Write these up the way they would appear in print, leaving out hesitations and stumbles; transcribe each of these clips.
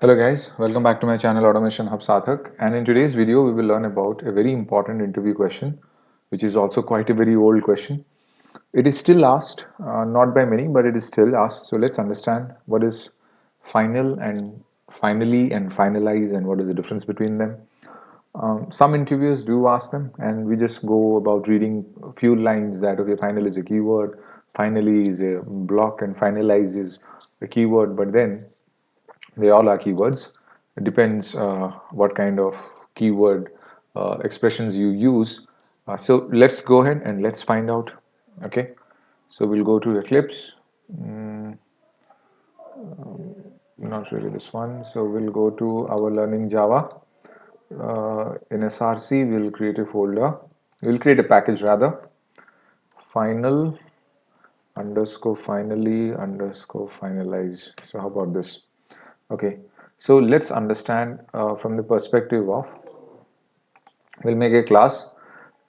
Hello guys, welcome back to my channel Automation Hub Sathak, and in today's video we will learn about a very important interview question which is also quite a very old question. It is still asked, not by many, but it is still asked. So let's understand what is final and finally and finalize and what is the difference between them. Some interviewers do ask them, and we just go about reading a few lines that okay, final is a keyword, finally is a block, and finalize is a keyword, but then they all are keywords. It depends what kind of keyword expressions you use. So let's go ahead and let's find out. Okay, so we'll go to Eclipse. Mm, Not really this one. So we'll go to our learning Java. In SRC, we'll create a folder. We'll create a package rather. Final underscore finally underscore finalize. So how about this? Okay, so let's understand from the perspective of we'll make a class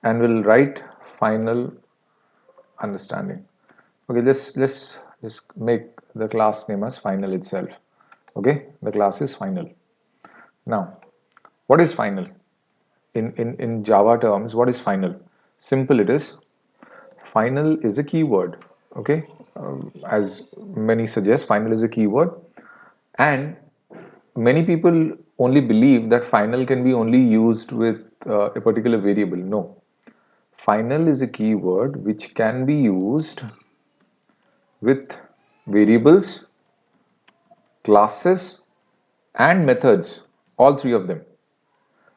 and we'll write final understanding. Okay, let's just make the class name as final itself. Okay, the class is final. Now, what is final? In Java terms, what is final? Simple it is. Final is a keyword. Okay, as many suggest, final is a keyword, and many people only believe that final can be only used with a particular variable. No, final is a keyword which can be used with variables, classes, and methods, all three of them.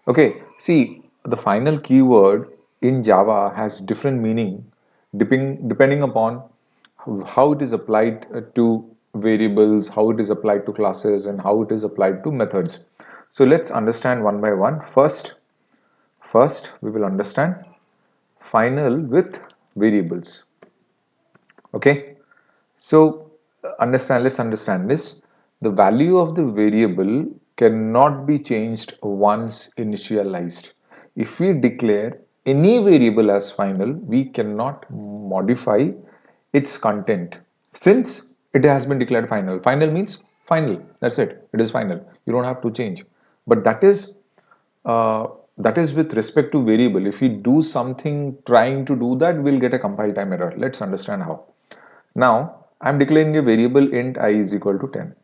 Okay, see, the final keyword in Java has different meaning depending upon how it is applied to variables, how it is applied to classes, and how it is applied to methods. So let's understand one by one. First we will understand final with variables. Okay, so let's understand this. The value of the variable cannot be changed once initialized. If we declare any variable as final, we cannot modify its content since it has been declared final. Final means final. That's it. It is final. You don't have to change. But uh, that is with respect to variable. If we do something trying to do that, we'll get a compile time error. Let's understand how. Now, I'm declaring a variable int I is equal to 10.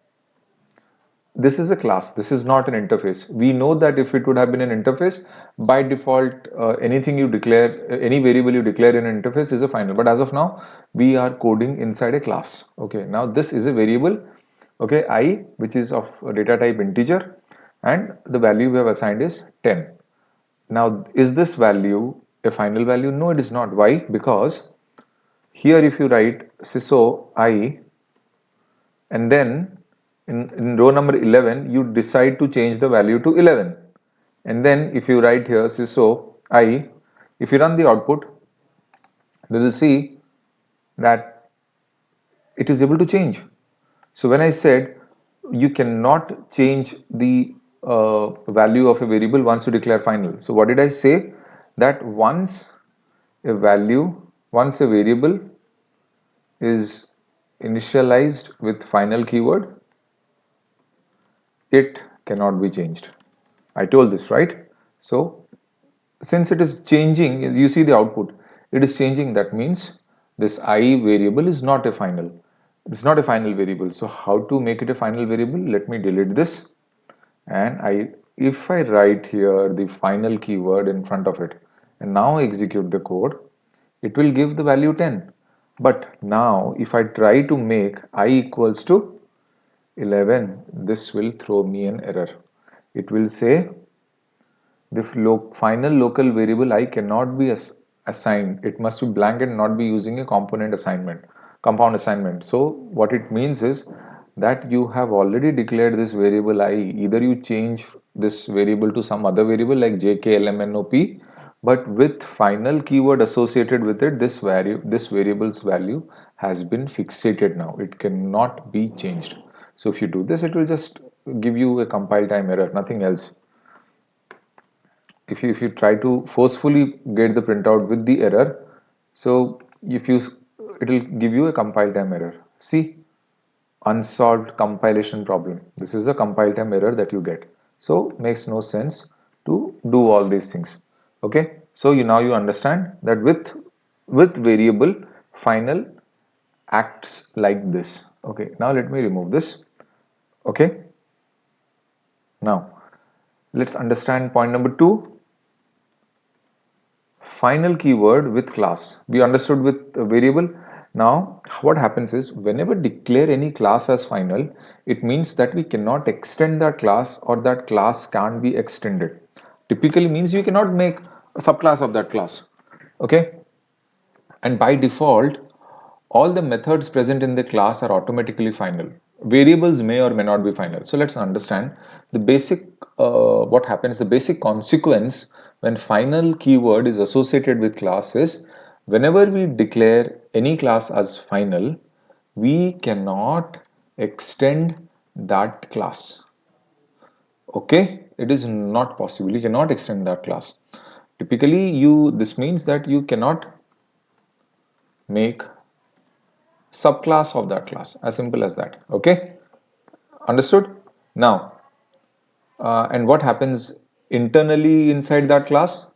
This is a class. This is not an interface. We know that if it would have been an interface, by default, anything you declare, any variable you declare in an interface is a final. But as of now, we are coding inside a class. Okay, now this is a variable, okay, I, which is of data type integer, and the value we have assigned is 10. Now, is this value a final value? No, it is not. Why? Because here if you write sysO I and then in row number 11 you decide to change the value to 11, and then if you write here sysO I, if you run the output, we will see that it is able to change. So when I said you cannot change the value of a variable once you declare final, so what did I say? That once a variable is initialized with final keyword, it cannot be changed. I told this, right? So since it is changing, you see the output, it is changing. That means this I variable is not a final. It's not a final variable. So how to make it a final variable? Let me delete this, and if I write here the final keyword in front of it and now execute the code, it will give the value 10. But now if I try to make I equals to 11, this will throw me an error. It will say the final local variable I cannot be assigned. It must be blank and not be using a compound assignment. So what it means is that you have already declared this variable I. Either you change this variable to some other variable like jklmnop, but with final keyword associated with it, this variable's value has been fixated now. It cannot be changed. So if you do this, it will just give you a compile time error, nothing else. If you try to forcefully get the printout with the error, so if you it will give you a compile time error. See, unsolved compilation problem. This is a compile time error that you get. So makes no sense to do all these things. Okay. So now you understand that with variable final acts like this. Okay. Now let me remove this. Okay. Now let's understand point number two. Final keyword with class. We understood with variable. Now what happens is whenever declare any class as final, it means that we cannot extend that class or that class can't be extended. Typically means you cannot make a subclass of that class. Okay. And by default, all the methods present in the class are automatically final. Variables may or may not be final. So let's understand the basic, what happens, the basic consequence when final keyword is associated with class is whenever we declare any class as final, we cannot extend that class. Okay, it is not possible. You cannot extend that class. Typically, this means that you cannot make subclass of that class, as simple as that. Okay, understood? Now and what happens internally inside that class?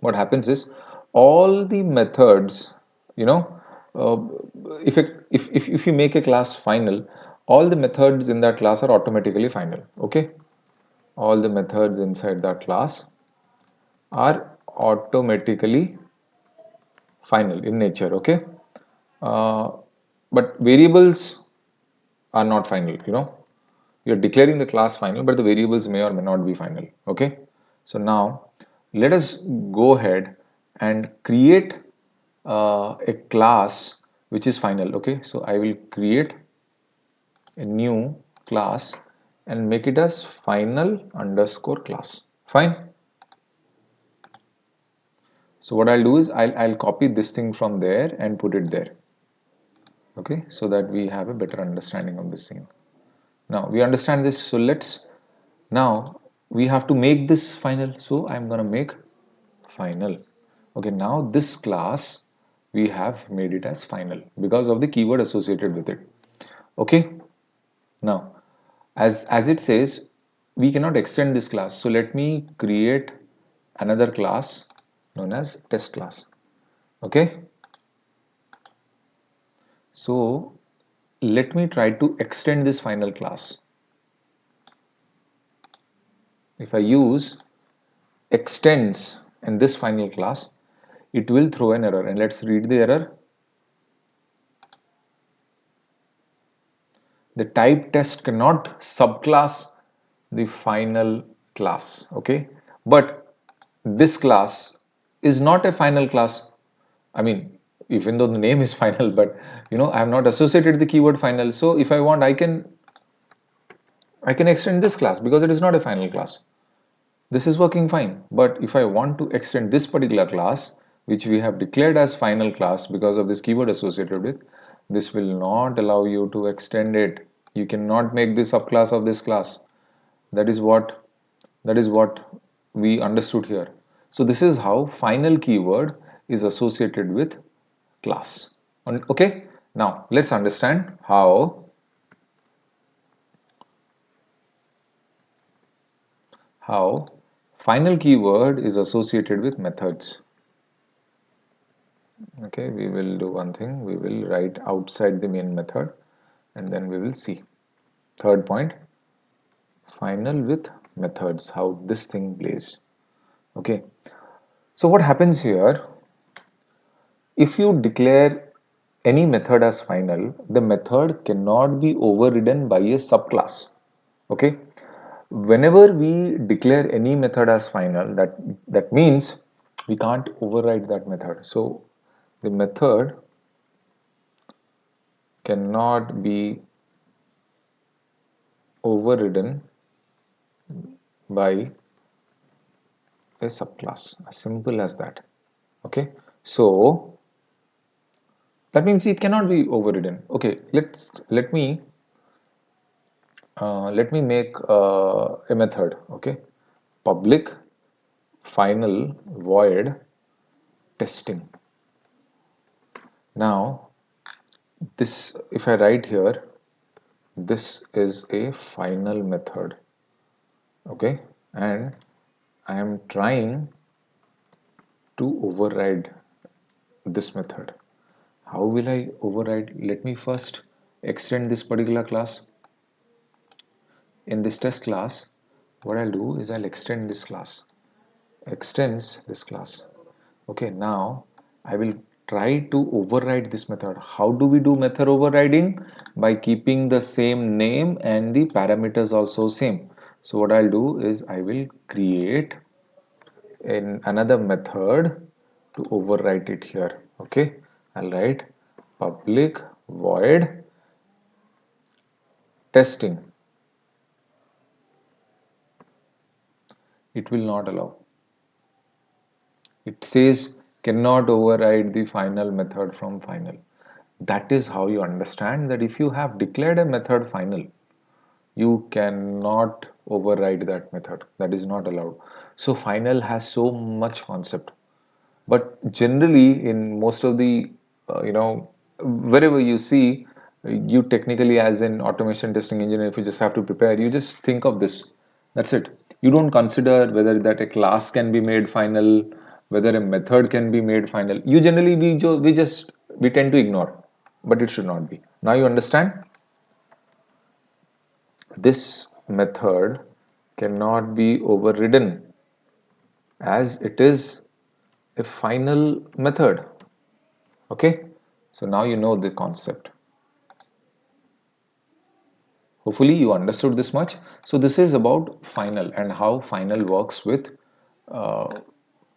What happens is all the methods, you know, uh, if you make a class final, all the methods in that class are automatically final. Okay, all the methods inside that class are automatically final in nature. Okay, uh, but variables are not final. You're declaring the class final, but the variables may or may not be final. Okay, so now let us go ahead and create a class which is final. Okay, so I will create a new class and make it as final underscore class. Fine. So what I'll do is I'll copy this thing from there and put it there. Okay, so that we have a better understanding of this thing. Now we understand this, so now we have to make this final, so I'm gonna make final. Okay, now this class we have made it as final because of the keyword associated with it. Okay, now as it says we cannot extend this class, so let me create another class known as test class. Okay, so let me try to extend this final class. If I use extends in this final class, it will throw an error, and let's read the error. The type test cannot subclass the final class. Okay, but this class is not a final class. I mean, even though the name is final, but I have not associated the keyword final, so if I want, I can extend this class because it is not a final class. This is working fine, but if I want to extend this particular class, which we have declared as final class because of this keyword associated with, this will not allow you to extend it. You cannot make this subclass of this class. That is what we understood here. So this is how final keyword is associated with class. Okay, now let's understand how final keyword is associated with methods. Okay, we will do one thing, we will write outside the main method and then we will see. Third point, final with methods, how this thing plays. Okay, so what happens here, if you declare any method as final, the method cannot be overridden by a subclass. Okay, whenever we declare any method as final, that means we can't override that method. So the method cannot be overridden by a subclass, as simple as that. Okay, so that means it cannot be overridden. Okay, let me make a method. Okay, public final void testing. Now this, if I write here this is a final method. Okay, and I am trying to override this method. How will I override? Let me first extend this particular class. In this test class, what I'll do is I'll extend this class, extends this class. Okay, now I will try to override this method. How do we do method overriding? By keeping the same name and the parameters also same. So what I'll do is I will create in another method to overwrite it here. Okay, I'll write public void testing. It will not allow. It says cannot override the final method from final. That is how you understand that if you have declared a method final, you cannot override that method. That is not allowed. So final has so much concept. But generally in most of the wherever you see, you technically as an automation testing engineer, if you just have to prepare, you just think of this. That's it. You don't consider whether that a class can be made final, whether a method can be made final. You generally we tend to ignore, but it should not be. Now you understand. This method cannot be overridden as it is a final method. Okay, so now you know the concept. Hopefully you understood this much. So this is about final and how final works with uh,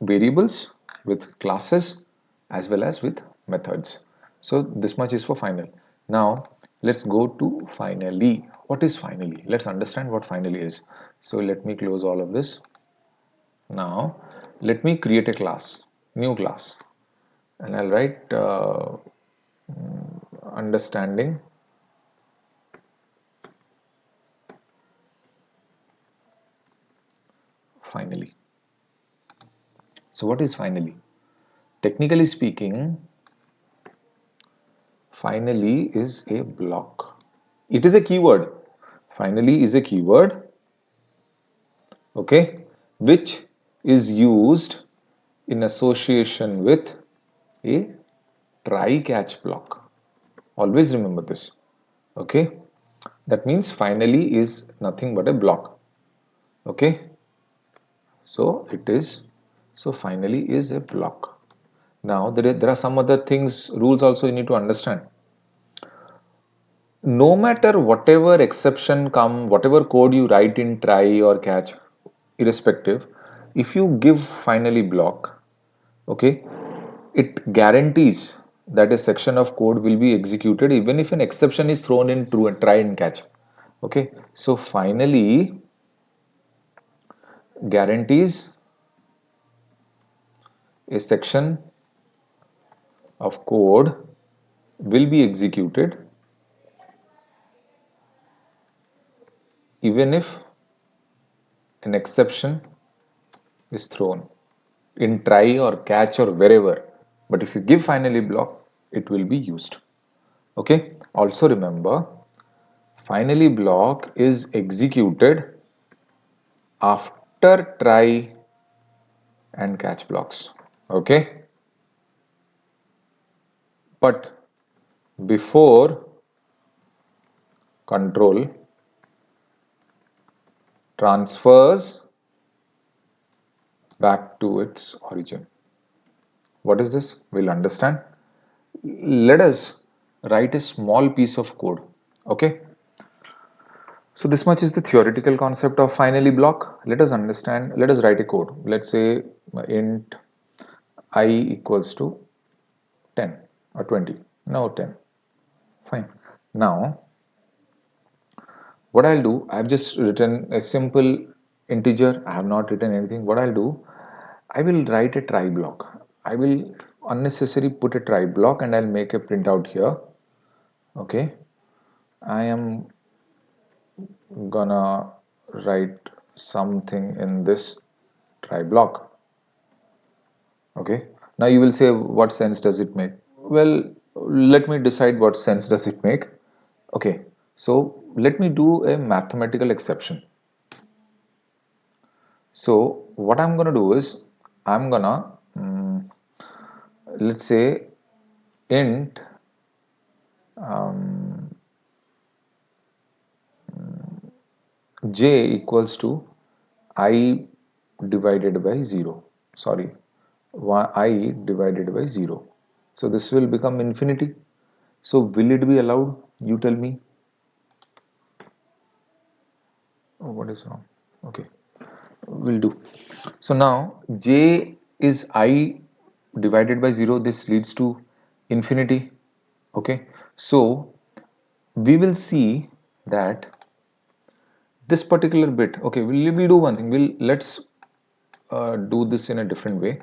variables, with classes, as well as with methods. So this much is for final. Now let's go to finally. What is finally? Let's understand what finally is. So let me close all of this. Now let me create a class, new class, and I'll write understanding finally. So what is finally? Technically speaking, finally is a block. It is a keyword. Finally is a keyword, okay, which is used in association with a try catch block. Always remember this, okay? That means finally is nothing but a block, okay? So it is, so finally is a block. Now there are some other things, rules also you need to understand. No matter whatever exception come, whatever code you write in try or catch, irrespective, if you give finally block, okay, it guarantees that a section of code will be executed even if an exception is thrown in true and try and catch. Okay, so finally guarantees a section of code will be executed even if an exception is thrown in try or catch or wherever. But if you give finally block, it will be used. Okay. Also remember, finally block is executed after try and catch blocks. Okay. But before control transfers back to its origin. What is this? We'll understand. Let us write a small piece of code. Okay. So this much is the theoretical concept of finally block. Let us understand, let us write a code. Let's say int I equals to 10 or 20. No, 10. Fine. Now, what I'll do, I've just written a simple integer. I have not written anything. What I'll do, I will write a try block. I will unnecessarily put a try block and I'll make a printout here. Okay. I am gonna write something in this try block. Okay, now you will say what sense does it make? Well, let me decide what sense does it make. Okay, So let me do a mathematical exception. So what I'm gonna do is I'm gonna let's say int j equals to I divided by 0. Sorry, I divided by 0. So this will become infinity. So will it be allowed? You tell me. Oh, what is wrong? Okay, will do. So now j is I divided by 0. This leads to infinity. Okay, so we will see that this particular bit, okay, we'll do one thing. Let's do this in a different way.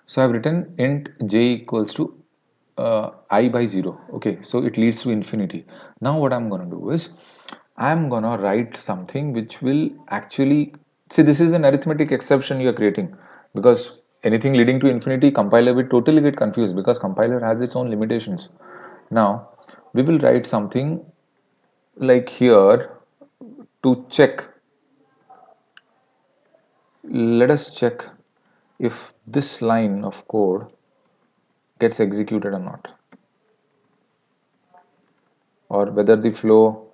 So I've written int j equals to I by 0. Okay, so it leads to infinity. Now what I'm gonna do is I'm gonna write something which will actually see, this is an arithmetic exception you are creating, because anything leading to infinity, compiler will totally get confused because compiler has its own limitations. Now we will write something like here to check. Let us check if this line of code gets executed or not, or whether the flow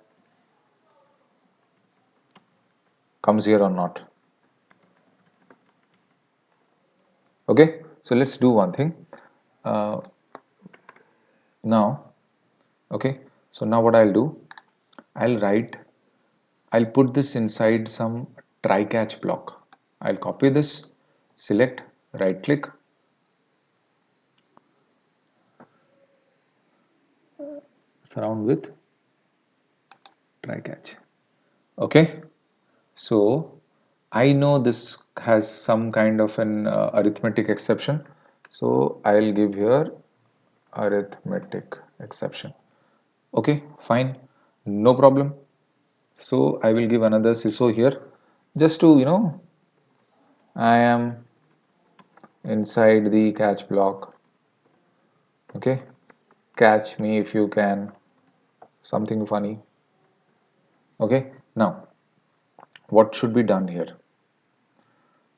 comes here or not. Okay, so let's do one thing uh, now. Okay, so now what I'll do, I'll write, I'll put this inside some try catch block. I'll copy this, select, right click, surround with try catch. Okay, so I know this has some kind of an arithmetic exception, so I'll give here arithmetic exception. Okay, fine, no problem. So I will give another CISO here, just to, I am inside the catch block. Okay, catch me if you can, something funny. Okay, now what should be done here?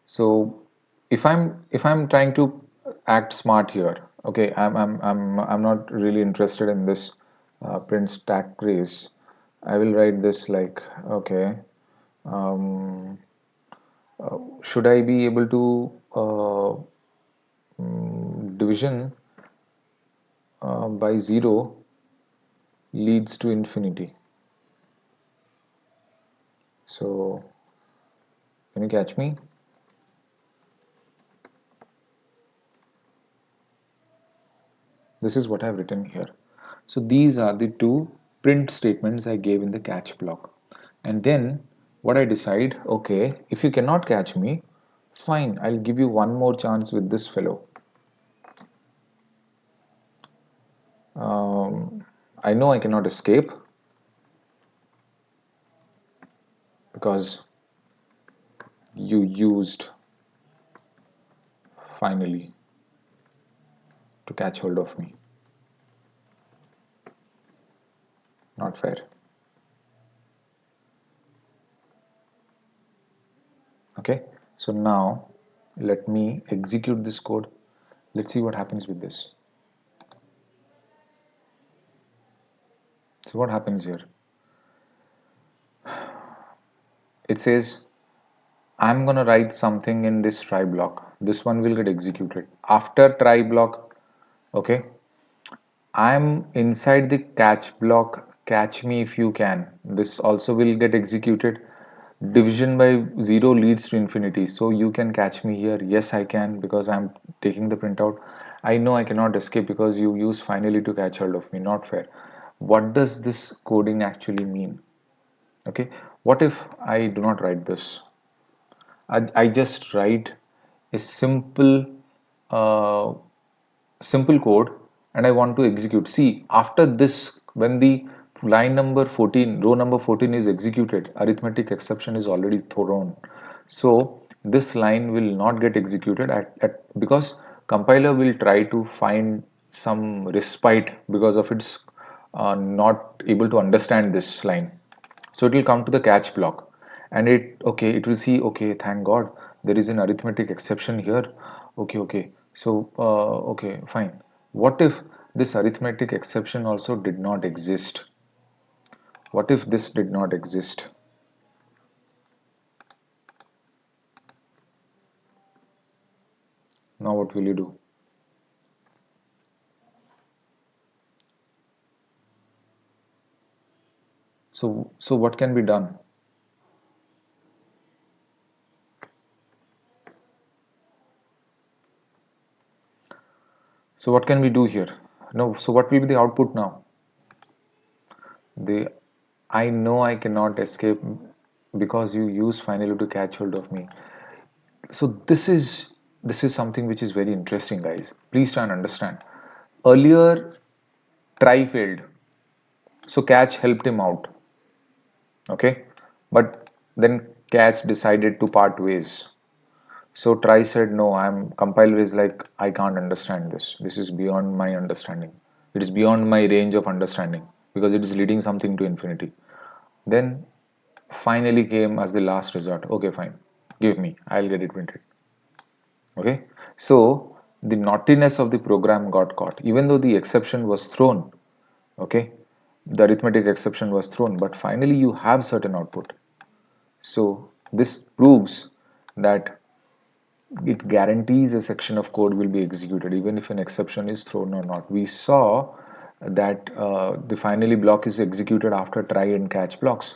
So if I'm trying to act smart here, okay, I'm not really interested in this print stack trace. I will write this like, okay, um, should I be able to division by 0 leads to infinity? So can you catch me? This is what I've written here. So these are the two print statements I gave in the catch block. And then what I decide, okay, if you cannot catch me, fine, I'll give you one more chance with this fellow. I know I cannot escape because you used finally to catch hold of me. Not fair. Okay, so now let me execute this code. Let's see what happens with this. So what happens here? It says I'm gonna write something in this try block. This one will get executed after try block. Okay, I'm inside the catch block. Catch me if you can. This also will get executed. Division by 0 leads to infinity. So you can catch me here. Yes, I can, because I'm taking the printout. I know I cannot escape because you use finally to catch hold of me. Not fair. What does this coding actually mean? Okay, what if I do not write this? I just write a simple code and I want to execute. See, after this, when the line number 14, row number 14 is executed, arithmetic exception is already thrown. So this line will not get executed because compiler will try to find some respite because of its not able to understand this line. So it will come to the catch block, and it will see, okay, thank God there is an arithmetic exception here. Okay, so okay, fine. What if this arithmetic exception also did not exist? What if this did not exist? Now what will you do? So what can be done? So what can we do here? No, so what will be the output now? The I know I cannot escape because you use finally to catch hold of me. So this is something which is very interesting, guys. Please try and understand. Earlier, try failed, so catch helped him out. Okay, but then catch decided to part ways. So try said no. I'm compiler is like I can't understand this. This is beyond my understanding. It is beyond my range of understanding because it is leading something to infinity. Then finally came as the last resort. Okay, fine. Give me. I'll get it printed. Okay, so the naughtiness of the program got caught, even though the exception was thrown. Okay, the arithmetic exception was thrown, but finally you have certain output. So this proves that it guarantees a section of code will be executed even if an exception is thrown or not. We saw that the finally block is executed after try and catch blocks,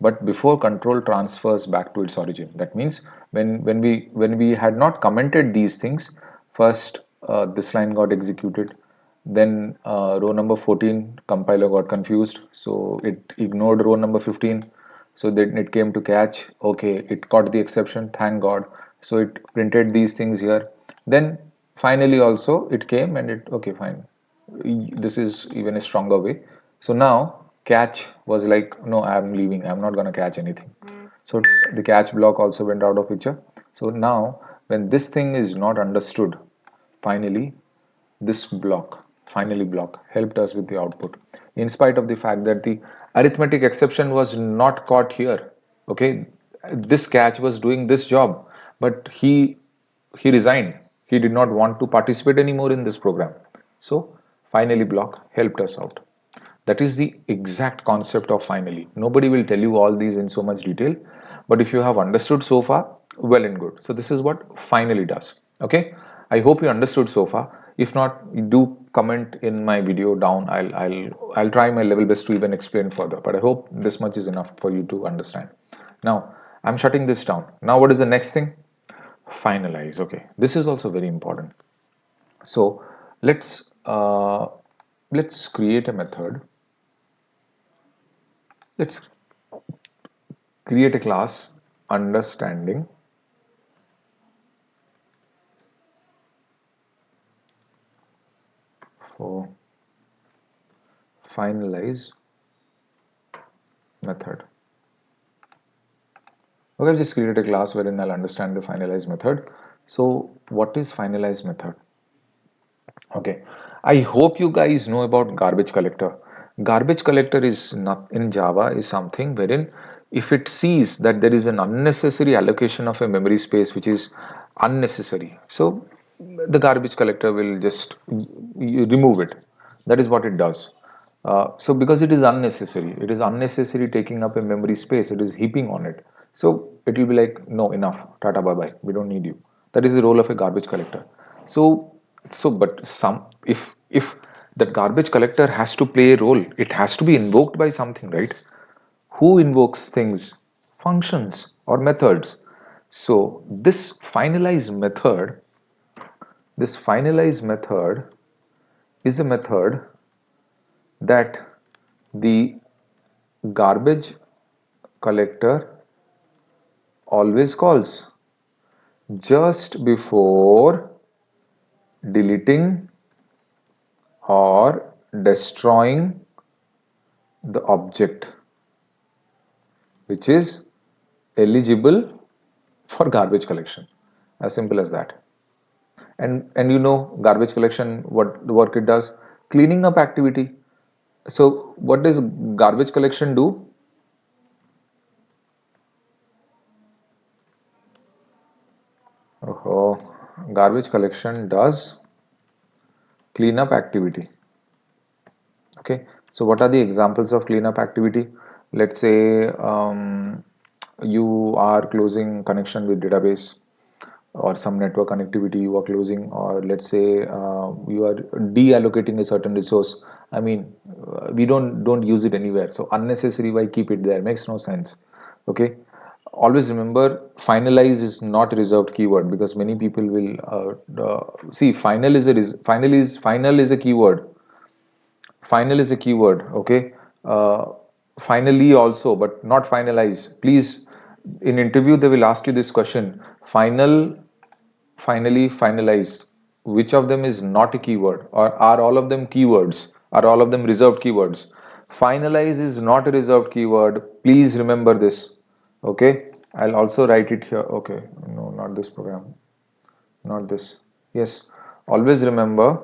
but before control transfers back to its origin. That means when we had not commented these things, first this line got executed, then row number 14 compiler got confused, so it ignored row number 15. So then it came to catch. Okay, it caught the exception, thank God. So it printed these things here. Then finally also it came and it, okay, fine, this is even a stronger way. So now catch was like, no, I'm leaving, I'm not going to catch anything. So the catch block also went out of picture. So now when this thing is not understood, finally this block, finally block, helped us with the output, in spite of the fact that the arithmetic exception was not caught here. Okay, this catch was doing this job, but he resigned. He did not want to participate anymore in this program. So finally block helped us out. That is the exact concept of finally. Nobody will tell you all these in so much detail, but if you have understood so far, well and good. So this is what finally does. Okay, I hope you understood so far. If not, do comment in my video down. I'll try my level best to even explain further, but I hope this much is enough for you to understand. Now I'm shutting this down. Now what is the next thing? Finalize. Okay, this is also very important. So let's create a method. Let's create a class understanding for finalize method. Okay, I've just created a class wherein I'll understand the finalize method. So what is finalize method? Okay, I hope you guys know about garbage collector. Garbage collector is not in Java is something wherein if it sees that there is an unnecessary allocation of a memory space which is unnecessary, so the garbage collector will just remove it. That is what it does. So because it is unnecessary taking up a memory space, it is heaping on it. So it will be like, no, enough, tata, bye bye, we don't need you. That is the role of a garbage collector. But if that garbage collector has to play a role, it has to be invoked by something, right? Who invokes things? Functions or methods. So this finalize method is a method that the garbage collector always calls just before deleting or destroying the object which is eligible for garbage collection. As simple as that. And you know, garbage collection, what the work it does, cleaning up activity. So what does garbage collection do? Oh, garbage collection does cleanup activity. Okay, so what are the examples of cleanup activity? Let's say you are closing connection with database, or some network connectivity you are closing, or let's say you are deallocating a certain resource. I mean, we don't use it anywhere, so unnecessary, why keep it there? Makes no sense. Okay, always remember, finalize is not a reserved keyword, because many people will see final is a final is a keyword. Final is a keyword. Okay, finally also, but not finalize. Please, in interview they will ask you this question: final, finally, finalize, which of them is not a keyword, or are all of them keywords, are all of them reserved keywords? Finalize is not a reserved keyword, please remember this. Okay, I'll also write it here. Okay, no, not this program, not this. Yes, always remember,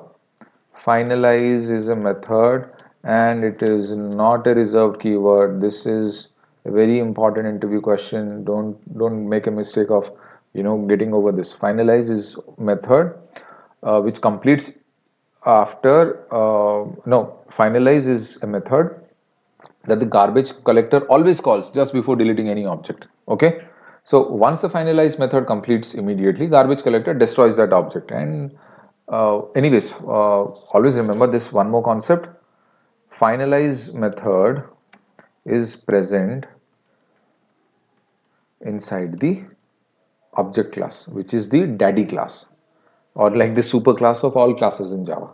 finalize is a method and it is not a reserved keyword. This is a very important interview question. Don't make a mistake of, you know, getting over this. Finalize is method which completes after no, finalize is a method that the garbage collector always calls just before deleting any object. Okay, so once the finalize method completes, immediately garbage collector destroys that object. And anyways, always remember this one more concept: finalize method is present inside the object class, which is the daddy class, or like the super class of all classes in Java.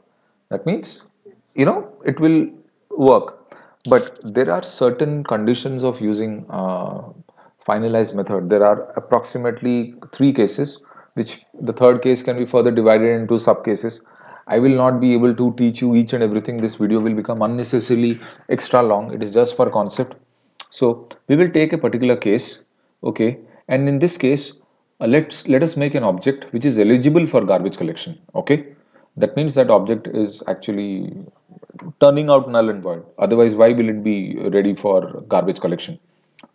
That means, you know, it will work, but there are certain conditions of using finalize method. There are approximately three cases, which the third case can be further divided into sub cases. I will not be able to teach you each and everything. This video will become unnecessarily extra long. It is just for concept. So we will take a particular case, okay, and in this case, let us make an object which is eligible for garbage collection. Okay, that means that object is actually turning out null and void. Otherwise, why will it be ready for garbage collection,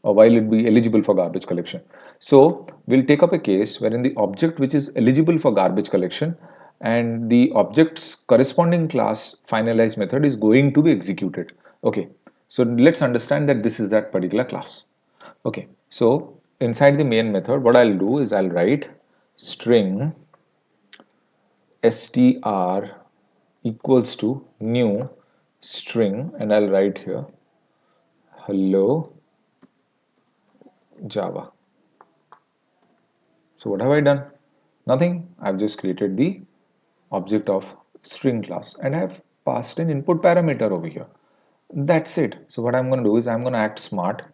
or why will it be eligible for garbage collection? So we'll take up a case wherein the object which is eligible for garbage collection and the object's corresponding class finalize method is going to be executed. Okay, so let's understand that this is that particular class. Okay, so inside the main method, what I'll do is I'll write string str equals to new string, and I'll write here hello Java. So what have I done? Nothing. I've just created the object of string class and I've passed an input parameter over here. That's it. So what I'm going to do is I'm going to act smart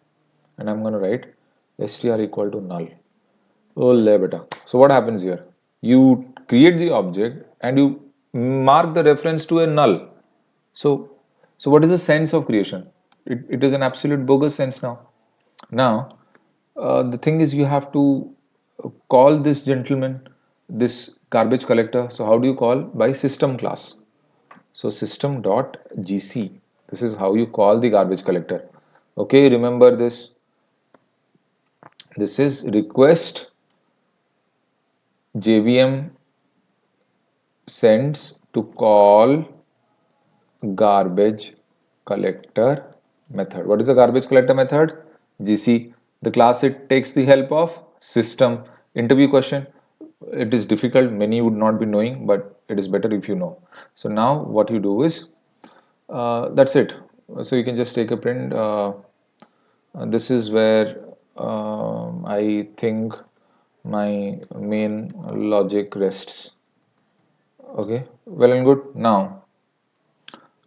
and I'm going to write str equal to null. Oh, le beta. So what happens here? You create the object and you mark the reference to a null. So, so what is the sense of creation? It is an absolute bogus sense now. Now, the thing is you have to call this gentleman, this garbage collector. So how do you call? By system class. So system.gc. This is how you call the garbage collector. Okay, remember this. This is request JVM sends to call garbage collector method. What is the garbage collector method? GC. The class it takes the help of system. Interview question. It is difficult. Many would not be knowing, but it is better if you know. So now what you do is that's it. So you can just take a print. This is where I think my main logic rests. Okay, well and good. Now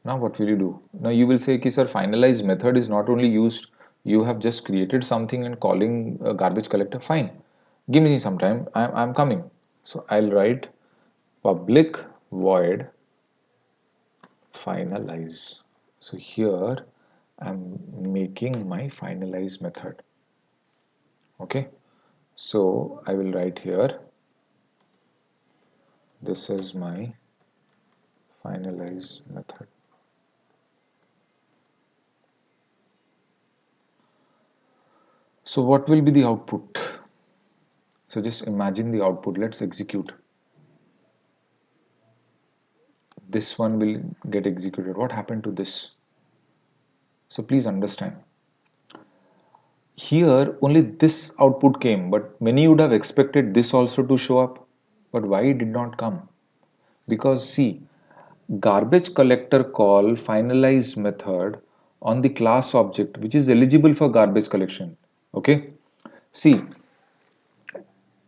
what will you do? Now you will say, sir, finalize method is not only used, you have just created something and calling a garbage collector. Fine. Give me some time. I'm coming. So I'll write public void finalize. So here I'm making my finalize method. Okay, so I will write here, this is my finalize method. So what will be the output? So just imagine the output. Let's execute. This one will get executed. What happened to this? So please understand. Here only this output came, but many would have expected this also to show up. But why it did not come? Because see, garbage collector call finalize method on the class object which is eligible for garbage collection. Okay. See,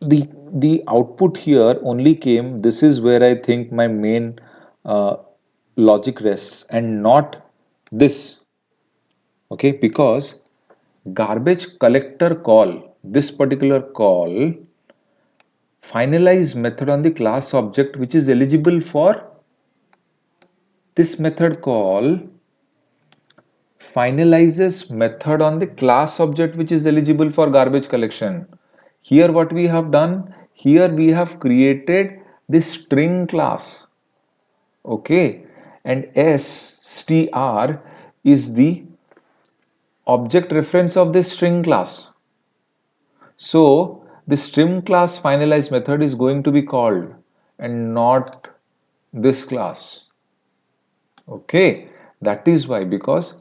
the output here only came, this is where I think my main uh, logic rests, and not this. Okay, because garbage collector call, this particular call finalize method on the class object which is eligible for, this method call finalizes method on the class object which is eligible for garbage collection. Here what we have done, here we have created this string class. Okay, and str is the object reference of this string class. So the string class finalize method is going to be called and not this class. Okay, that is why, because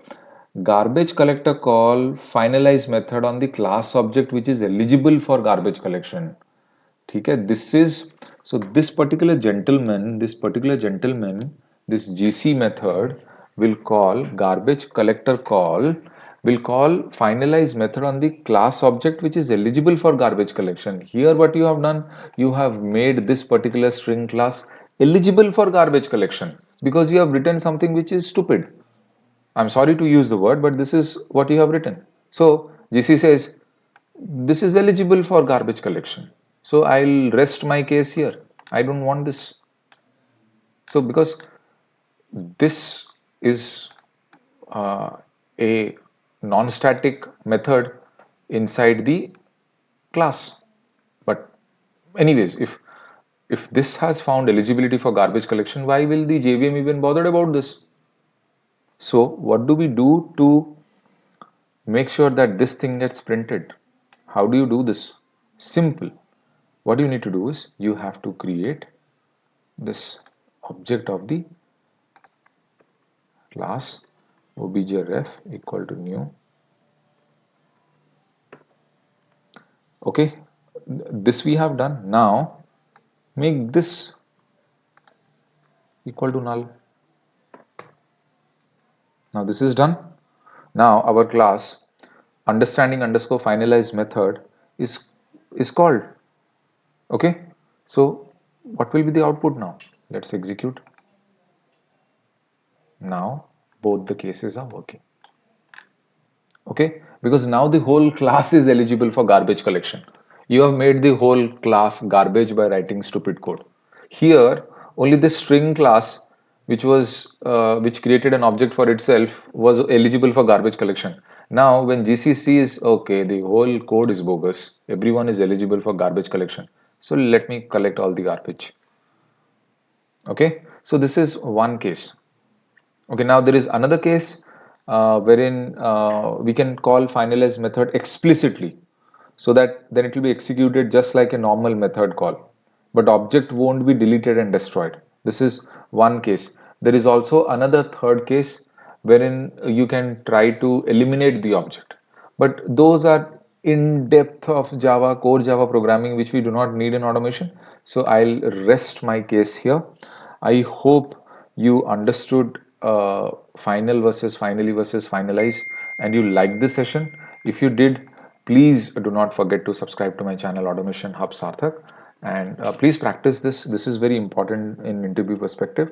garbage collector call finalize method on the class object which is eligible for garbage collection. ठीक है, this is, so this particular gentleman, this GC method will call garbage collector call, will call finalize method on the class object which is eligible for garbage collection. Here what you have done, you have made this particular string class eligible for garbage collection because you have written something which is stupid. I'm sorry to use the word, but this is what you have written. So GC says this is eligible for garbage collection. So I'll rest my case here. I don't want this. So because this is uh, a non-static method inside the class. But anyways, if this has found eligibility for garbage collection, why will the JVM even bothered about this? So what do we do to make sure that this thing gets printed? How do you do this? Simple. What you need to do is you have to create this object of the class objref equal to new. Okay, this we have done. Now make this equal to null. Now this is done. Now our class understanding underscore finalize method is called. Okay, so what will be the output now? Let's execute. Now both the cases are working. Okay, because now the whole class is eligible for garbage collection. You have made the whole class garbage by writing stupid code. Here only the string class which created an object for itself was eligible for garbage collection. Now when GC sees, okay, the whole code is bogus, everyone is eligible for garbage collection, so let me collect all the garbage. Okay, so this is one case. Okay, now there is another case wherein we can call finalize method explicitly, so that then it will be executed just like a normal method call, but object won't be deleted and destroyed. This is one case. There is also another third case wherein you can try to eliminate the object, but those are in depth of Java, core Java programming, which we do not need in automation. So I'll rest my case here. I hope you understood final versus finally versus finalize and you liked this session. If you did, please do not forget to subscribe to my channel Automation Hub Sarthak, and please practice this. This is very important in interview perspective.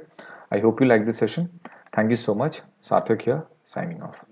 I hope you like this session. Thank you so much. Sarthak here, signing off.